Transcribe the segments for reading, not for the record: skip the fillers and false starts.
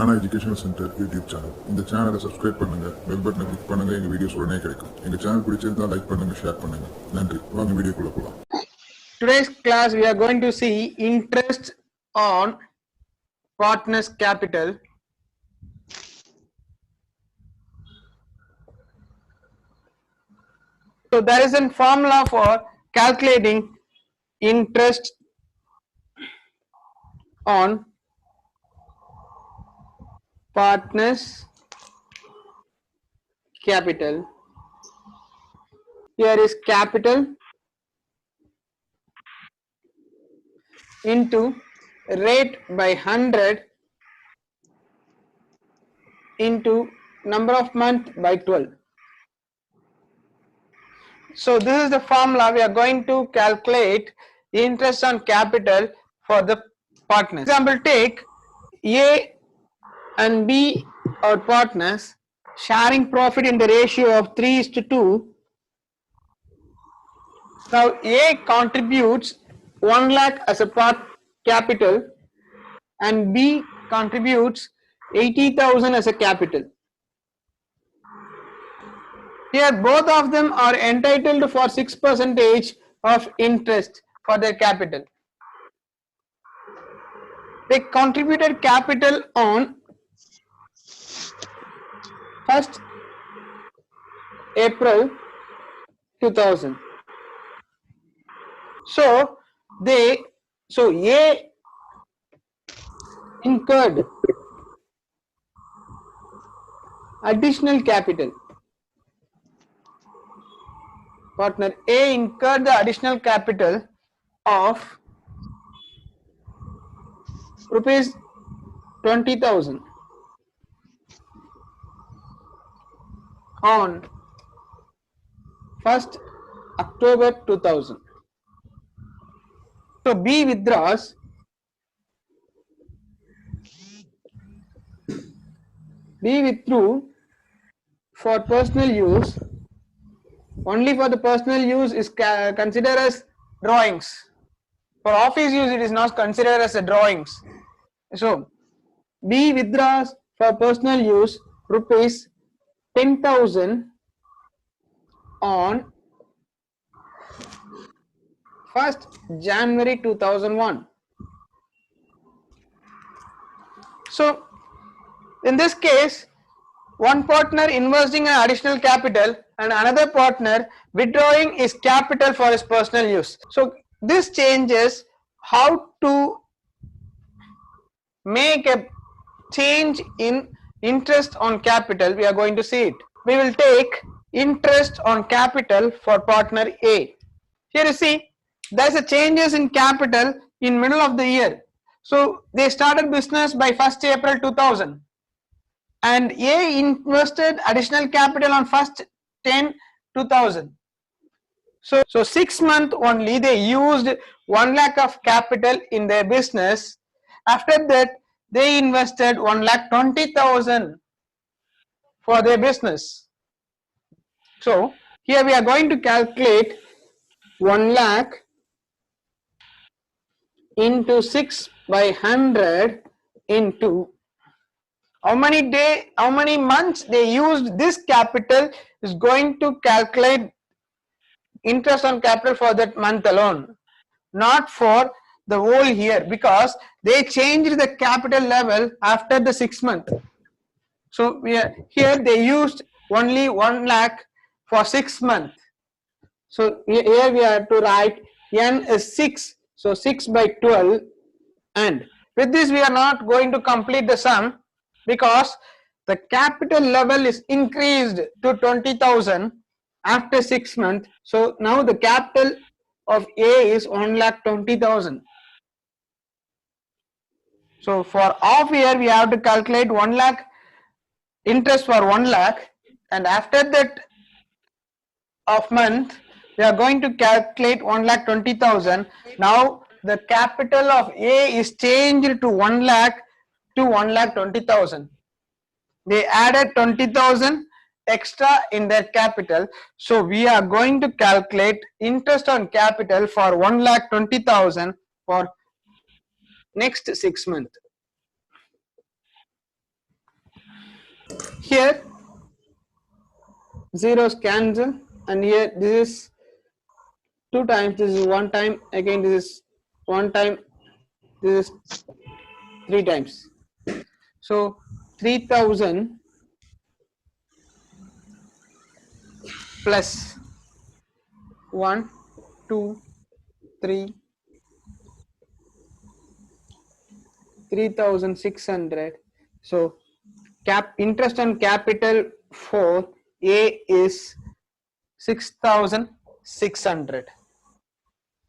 ஆனா educational centre YouTube channel. இந்த சேனலை சப்ஸ்கிரைப் பண்ணுங்க, பெல் பட்டனை கிளிக் பண்ணுங்க, எங்க வீடியோஸ் உடனே கிடைக்கும். எங்க சேனல் பிடிச்சிருந்தா லைக் பண்ணுங்க, ஷேர் பண்ணுங்க. நன்றி. வாங்க வீடியோக்குள்ள போலாம். Today's class we are going to see interest on partners capital. So there is a formula for calculating interest on partners capital. Here is capital into rate by 100 into number of month by 12. So this is the formula we are going to calculate interest on capital for the partners. Example, take A and B are partners sharing profit in the ratio of 3:2. Now A contributes 1 lakh as a part capital and B contributes 80,000 as a capital. Here both of them are entitled for 6% of interest for their capital. They contributed capital on 1st April 2000. So A incurred additional capital. Partner A incurred the additional capital of rupees 20,000 on 1st October 2000. So B withdraws for personal use. Only for the personal use is considered as drawings. For office use it is not considered as a drawings. So B withdraws for personal use rupees 10,000 on 1st January 2001. So in this case, one partner investing an additional capital and another partner withdrawing his capital for his personal use. So this changes how to make a change in interest on capital. We are going to see it. We will take interest on capital for partner A. Here you see there is a changes in capital in middle of the year. So they started business by 1st April 2000 and A invested additional capital on 1st 10/2000. So 6 months only they used 1 lakh of capital in their business. After that they invested 1,20,000 for their business. So here we are going to calculate 1 lakh into 6 by 100 into how many months they used this capital is going to calculate interest on capital for that month alone, not for the whole year, because they changed the capital level after the 6 months. So here they used only 1 lakh for 6 months. So here we have to write n is 6, so 6 by 12, and with this we are not going to complete the sum because the capital level is increased to 20,000 after 6 months. So now the capital of A is 1,20,000. So for half year we have to calculate 1 lakh interest for 1 lakh, and after that of month we are going to calculate 1,20,000. Now the capital of A is changed to 1 lakh to 1,20,000. They added 20,000 extra in their capital. So we are going to calculate interest on capital for 1,20,000 for next 6 months. here zeros cancel, and here this is 2 times, this is 1 time, again this is 1 time, this is 3 times. So 3000 plus 1, 2, 3, 3600. So interest on capital for A is 6600.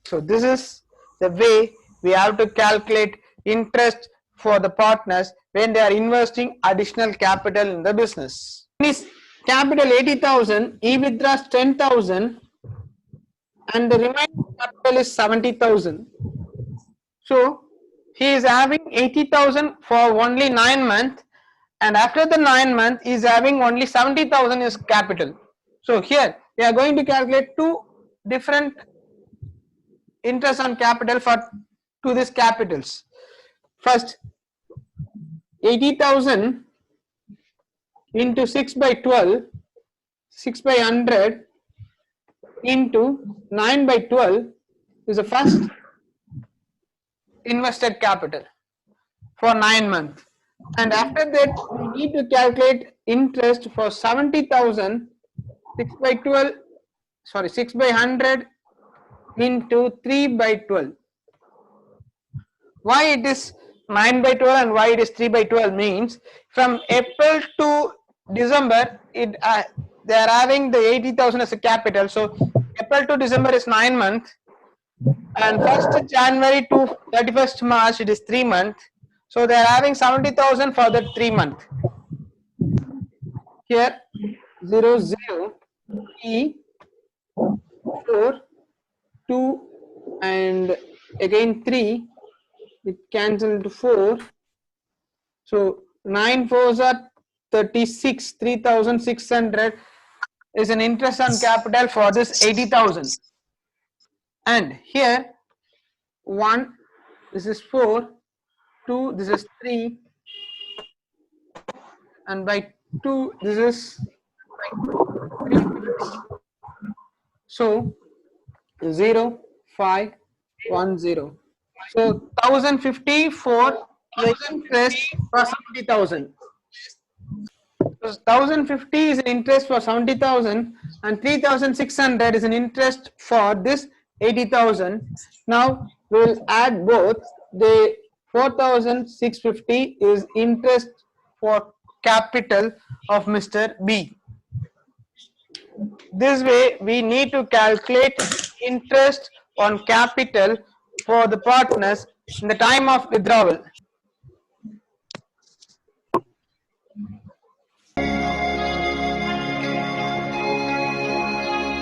So this is the way we have to calculate interest for the partners when they are investing additional capital in the business. His capital 80,000, he withdraws 10,000, and the remaining capital is 70,000. So he is having 80,000 for only 9 months, and after the 9 months he is having only 70,000 as capital. So here we are going to calculate two different interest on capital for to these capitals. First, 80,000 into 6 by 12, 6 by 100 into 9 by 12 is the first invested capital for 9 months, and after that we need to calculate interest for 70,000, 6 by 12, sorry, 6 by 100 into 3 by 12. Why it is 9 by 12 and why it is 3 by 12 means from April to December they are having the 80,000 as a capital. So April to December is 9 months, and 1st January to 31st March it is 3 months. So they are having 70,000 for that 3 months. Here 0 0 3 4 2 and again 3, it cancelled to 4. So 9 4s are 36, 3,600 is an interest on capital for this 80,000. And here 1, this is 4, 2, this is 3, and by 2 this is 350. So 0 5 1 0. So 1050 for the interest for 70,000. So 1050 is an interest for 70,000 and 3,600 is an interest for this 80,000. Now we will add both. The 4,650 is interest for capital of Mr. B. This way we need to calculate interest on capital for the partners in the time of withdrawal.